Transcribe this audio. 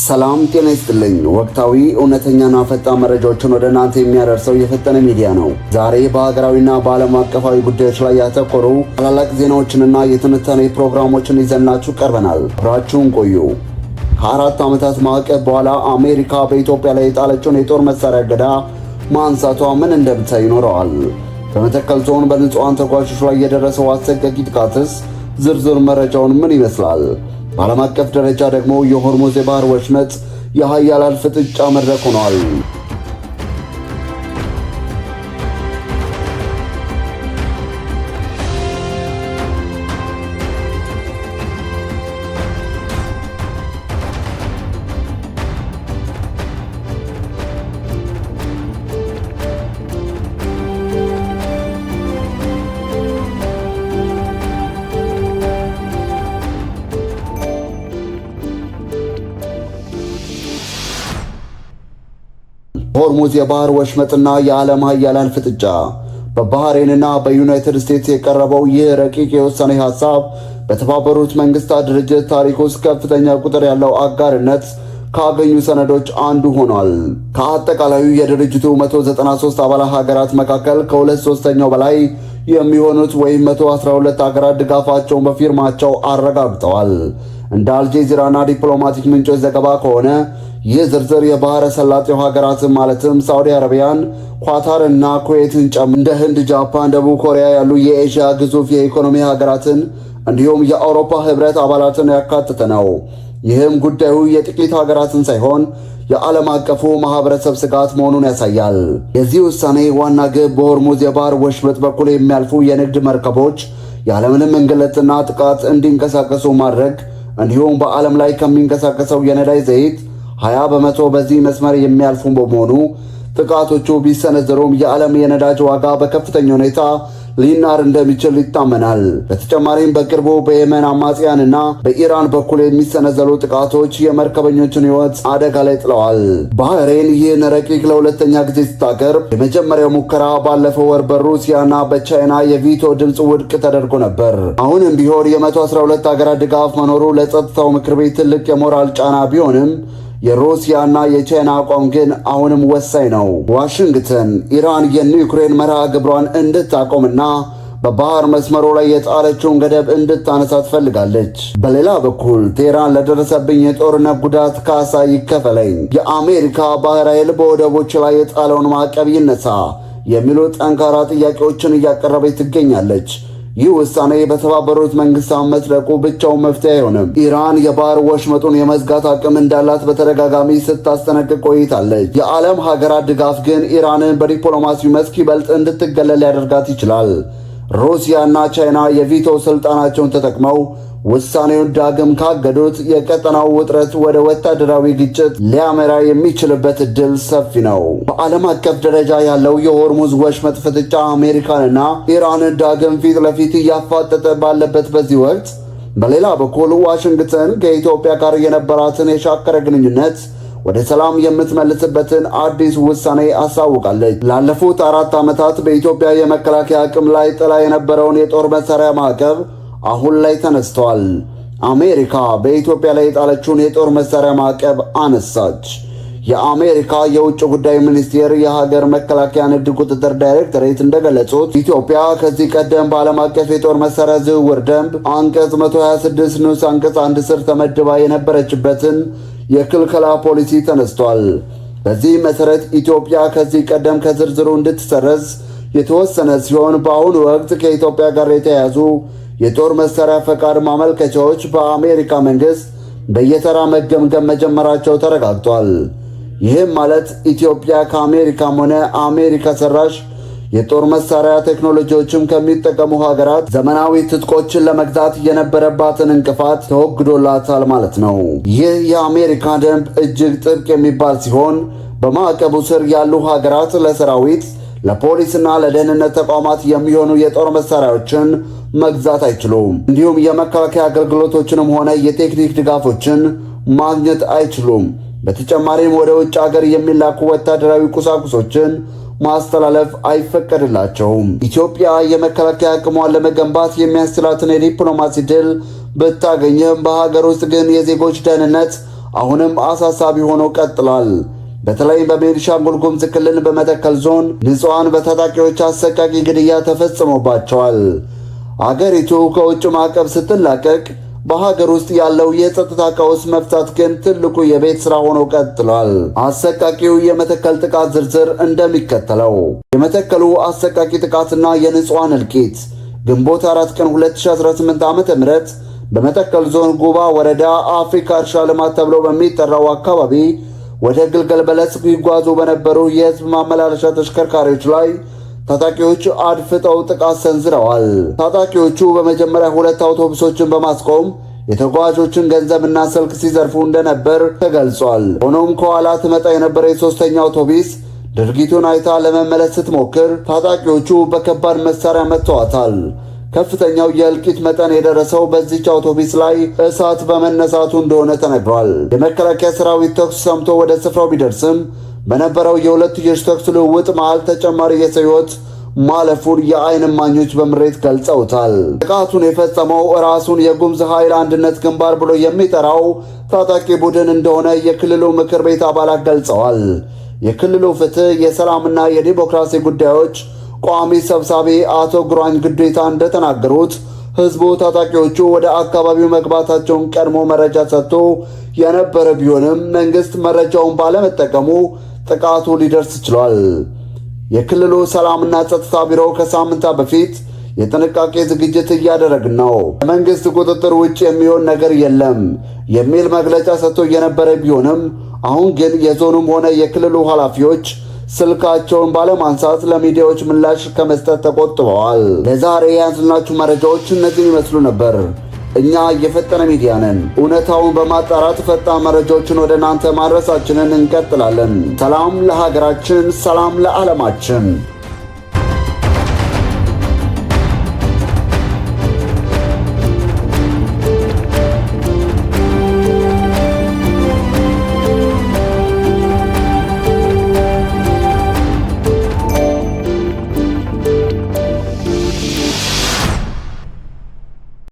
ሰላም ጤና ይስጥልኝ። ወቅታዊ እውነተኛና ፈጣን መረጃዎችን ወደ እናንተ የሚያደርሰው የፈጠነ ሚዲያ ነው። ዛሬ በሀገራዊና በዓለም አቀፋዊ ጉዳዮች ላይ ያተኮሩ ታላላቅ ዜናዎችንና የትንታኔ ፕሮግራሞችን ይዘናችሁ ቀርበናል። አብራችሁን ቆዩ። ከ4 ዓመታት ማዕቀብ በኋላ አሜሪካ በኢትዮጵያ ላይ የጣለችውን የጦር መሳሪያ እገዳ ማንሳቷ ምን እንደምታ ይኖረዋል? በመተከል ዞን በንጹሃን ተጓዦች ላይ የደረሰው አሰቃቂ ጥቃትስ ዝርዝር መረጃውን ምን ይመስላል? በዓለም አቀፍ ደረጃ ደግሞ የሆርሙዝ የባህር ወሽመጥ የኃያላን ፍጥጫ መድረክ ሆኗል። ሆርሙዝ የባህር ወሽመጥና የዓለም ኃያላን ፍጥጫ። በባህሬንና በዩናይትድ ስቴትስ የቀረበው ይህ ረቂቅ የውሳኔ ሐሳብ በተባበሩት መንግስታት ድርጅት ታሪክ ውስጥ ከፍተኛ ቁጥር ያለው አጋርነት ካገኙ ሰነዶች አንዱ ሆኗል። ከአጠቃላዩ የድርጅቱ 193 አባል ሀገራት መካከል ከ2/3 በላይ የሚሆኑት ወይም 112 ሀገራት ድጋፋቸውን በፊርማቸው አረጋግጠዋል። እንደ አልጀዚራና ዲፕሎማቲክ ምንጮች ዘገባ ከሆነ ይህ ዝርዝር የባህረ ሰላጤው ሀገራትን ማለትም ሳዑዲ አረቢያን፣ ኳታርና ኩዌትን ጨምሮ እንደ ህንድ፣ ጃፓን፣ ደቡብ ኮሪያ ያሉ የኤዥያ ግዙፍ የኢኮኖሚ ሀገራትን እንዲሁም የአውሮፓ ህብረት አባላትን ያካተተ ነው። ይህም ጉዳዩ የጥቂት ሀገራትን ሳይሆን የዓለም አቀፉ ማህበረሰብ ስጋት መሆኑን ያሳያል። የዚህ ውሳኔ ዋና ግብ በሆርሙዝ የባህር ወሽመጥ በኩል የሚያልፉ የንግድ መርከቦች ያለምንም እንግልትና ጥቃት እንዲንቀሳቀሱ ማድረግ እንዲሁም በዓለም ላይ ከሚንቀሳቀሰው የነዳጅ ዘይት 20 በመቶ በዚህ መስመር የሚያልፉ በመሆኑ ጥቃቶቹ ቢሰነዘሩም የዓለም የነዳጅ ዋጋ በከፍተኛ ሁኔታ ሊናር እንደሚችል ይታመናል። በተጨማሪም በቅርቡ በየመን አማጽያንና በኢራን በኩል የሚሰነዘሩ ጥቃቶች የመርከበኞችን ሕይወት አደጋ ላይ ጥለዋል። ባህሬን ይህን ረቂቅ ለሁለተኛ ጊዜ ስታቀርብ የመጀመሪያው ሙከራ ባለፈው ወር በሩሲያና በቻይና የቪቶ ድምፅ ውድቅ ተደርጎ ነበር። አሁንም ቢሆን የ112 ሀገራት ድጋፍ መኖሩ ለጸጥታው ምክር ቤት ትልቅ የሞራል ጫና ቢሆንም የሩሲያና የቻይና አቋም ግን አሁንም ወሳኝ ነው። ዋሽንግተን ኢራን የኒውክሌር መርሃ ግብሯን እንድታቆምና በባህር መስመሩ ላይ የጣለችውን ገደብ እንድታነሳ ትፈልጋለች። በሌላ በኩል ቴህራን ለደረሰብኝ የጦርነት ጉዳት ካሳ ይከፈለኝ፣ የአሜሪካ ባህር ኃይል በወደቦች ላይ የጣለውን ማዕቀብ ይነሳ የሚሉ ጠንካራ ጥያቄዎችን እያቀረበች ትገኛለች። ይህ ውሳኔ በተባበሩት መንግስታት መጽደቁ ብቻውን መፍትሄ አይሆንም። ኢራን የባህር ወሽመጡን የመዝጋት አቅም እንዳላት በተደጋጋሚ ስታስጠነቅቅ ቆይታለች። የዓለም ሀገራት ድጋፍ ግን ኢራንን በዲፕሎማሲው መስክ ይበልጥ እንድትገለል ሊያደርጋት ይችላል። ሩሲያና ቻይና የቪቶ ስልጣናቸውን ተጠቅመው ውሳኔውን ዳግም ካገዱት የቀጠናው ውጥረት ወደ ወታደራዊ ግጭት ሊያመራ የሚችልበት እድል ሰፊ ነው። በዓለም አቀፍ ደረጃ ያለው የሆርሙዝ ወሽመጥ ፍጥጫ አሜሪካንና ኢራንን ዳግም ፊት ለፊት እያፋጠጠ ባለበት በዚህ ወቅት፣ በሌላ በኩል ዋሽንግተን ከኢትዮጵያ ጋር የነበራትን የሻከረ ግንኙነት ወደ ሰላም የምትመልስበትን አዲስ ውሳኔ አሳውቃለች። ላለፉት 4 ዓመታት በኢትዮጵያ የመከላከያ አቅም ላይ ጥላ የነበረውን የጦር መሳሪያ ማዕቀብ አሁን ላይ ተነስቷል። አሜሪካ በኢትዮጵያ ላይ የጣለችውን የጦር መሳሪያ ማዕቀብ አነሳች። የአሜሪካ የውጭ ጉዳይ ሚኒስቴር የሀገር መከላከያ ንግድ ቁጥጥር ዳይሬክቶሬት እንደገለጹት ኢትዮጵያ ከዚህ ቀደም በዓለም አቀፍ የጦር መሳሪያ ዝውውር ደንብ አንቀጽ 126 ንዑስ አንቀጽ 1 ስር ተመድባ የነበረችበትን የክልከላ ፖሊሲ ተነስቷል። በዚህ መሰረት ኢትዮጵያ ከዚህ ቀደም ከዝርዝሩ እንድትሰረዝ የተወሰነ ሲሆን በአሁኑ ወቅት ከኢትዮጵያ ጋር የተያያዙ የጦር መሳሪያ ፈቃድ ማመልከቻዎች በአሜሪካ መንግስት በየተራ መገምገም መጀመራቸው ተረጋግጧል። ይህም ማለት ኢትዮጵያ ከአሜሪካም ሆነ አሜሪካ ሰራሽ የጦር መሳሪያ ቴክኖሎጂዎችን ከሚጠቀሙ ሀገራት ዘመናዊ ትጥቆችን ለመግዛት የነበረባትን እንቅፋት ተወግዶላታል ማለት ነው። ይህ የአሜሪካ ደንብ እጅግ ጥብቅ የሚባል ሲሆን በማዕቀቡ ስር ያሉ ሀገራት ለሰራዊት፣ ለፖሊስና ለደህንነት ተቋማት የሚሆኑ የጦር መሳሪያዎችን መግዛት አይችሉም። እንዲሁም የመከላከያ አገልግሎቶችንም ሆነ የቴክኒክ ድጋፎችን ማግኘት አይችሉም። በተጨማሪም ወደ ውጭ ሀገር የሚላኩ ወታደራዊ ቁሳቁሶችን ማስተላለፍ አይፈቀድላቸውም። ኢትዮጵያ የመከላከያ አቅሟን ለመገንባት የሚያስችላትን የዲፕሎማሲ ድል ብታገኝም በሀገር ውስጥ ግን የዜጎች ደህንነት አሁንም አሳሳቢ ሆኖ ቀጥሏል። በተለይም በቤኒሻንጉል ጉሙዝ ክልል በመተከል ዞን ንጹሃን በታጣቂዎች አሰቃቂ ግድያ ተፈጽሞባቸዋል። አገሪቱ ከውጭ ማዕቀብ ስትላቀቅ በሀገር ውስጥ ያለው የጸጥታ ቀውስ መፍታት ግን ትልቁ የቤት ሥራ ሆኖ ቀጥሏል። አሰቃቂው የመተከል ጥቃት ዝርዝር እንደሚከተለው። የመተከሉ አሰቃቂ ጥቃትና የንጹሃን እልቂት ግንቦት 4 ቀን 2018 ዓ.ም በመተከል ዞን ጉባ ወረዳ አፍሪካ እርሻ ልማት ተብሎ በሚጠራው አካባቢ ወደ ግልገል በለስ ይጓዙ በነበሩ የሕዝብ ማመላለሻ ተሽከርካሪዎች ላይ ታጣቂዎች አድፍጠው ጥቃት ሰንዝረዋል። ታጣቂዎቹ በመጀመሪያ 2 አውቶቡሶችን በማስቆም የተጓዦችን ገንዘብና ስልክ ሲዘርፉ እንደነበር ተገልጿል። ሆኖም ከኋላ ትመጣ የነበረ የሶስተኛ አውቶቡስ ድርጊቱን አይታ ለመመለስ ስትሞክር ታጣቂዎቹ በከባድ መሳሪያ መትተዋታል። ከፍተኛው የእልቂት መጠን የደረሰው በዚህች አውቶቡስ ላይ እሳት በመነሳቱ እንደሆነ ተነግሯል። የመከላከያ ሰራዊት ተኩስ ሰምቶ ወደ ስፍራው ቢደርስም በነበረው የሁለትዮሽ ተኩስ ልውውጥ መሃል ተጨማሪ የሰው ሕይወት ማለፉን የዓይን እማኞች በምሬት ገልጸውታል። ጥቃቱን የፈጸመው ራሱን የጉሙዝ ኃይል አንድነት ግንባር ብሎ የሚጠራው ታጣቂ ቡድን እንደሆነ የክልሉ ምክር ቤት አባላት ገልጸዋል። የክልሉ ፍትህ፣ የሰላምና የዲሞክራሲ ጉዳዮች ቋሚ ሰብሳቢ አቶ ግራኝ ግዴታ እንደተናገሩት ህዝቡ ታጣቂዎቹ ወደ አካባቢው መግባታቸውን ቀድሞ መረጃ ሰጥቶ የነበረ ቢሆንም መንግስት መረጃውን ባለመጠቀሙ ጥቃቱ ሊደርስ ችሏል። የክልሉ ሰላምና ጸጥታ ቢሮ ከሳምንታት በፊት የጥንቃቄ ዝግጅት እያደረግን ነው፣ ከመንግስት ቁጥጥር ውጭ የሚሆን ነገር የለም የሚል መግለጫ ሰጥቶ የነበረ ቢሆንም አሁን ግን የዞኑም ሆነ የክልሉ ኃላፊዎች ስልካቸውን ባለማንሳት ለሚዲያዎች ምላሽ ከመስጠት ተቆጥበዋል። ለዛሬ ያዝናችሁ መረጃዎች እነዚህን ይመስሉ ነበር። እኛ የፈጠነ ሚዲያ ነን። እውነታውን በማጣራት ፈጣን መረጃዎችን ወደ እናንተ ማድረሳችንን እንቀጥላለን። ሰላም ለሀገራችን፣ ሰላም ለዓለማችን።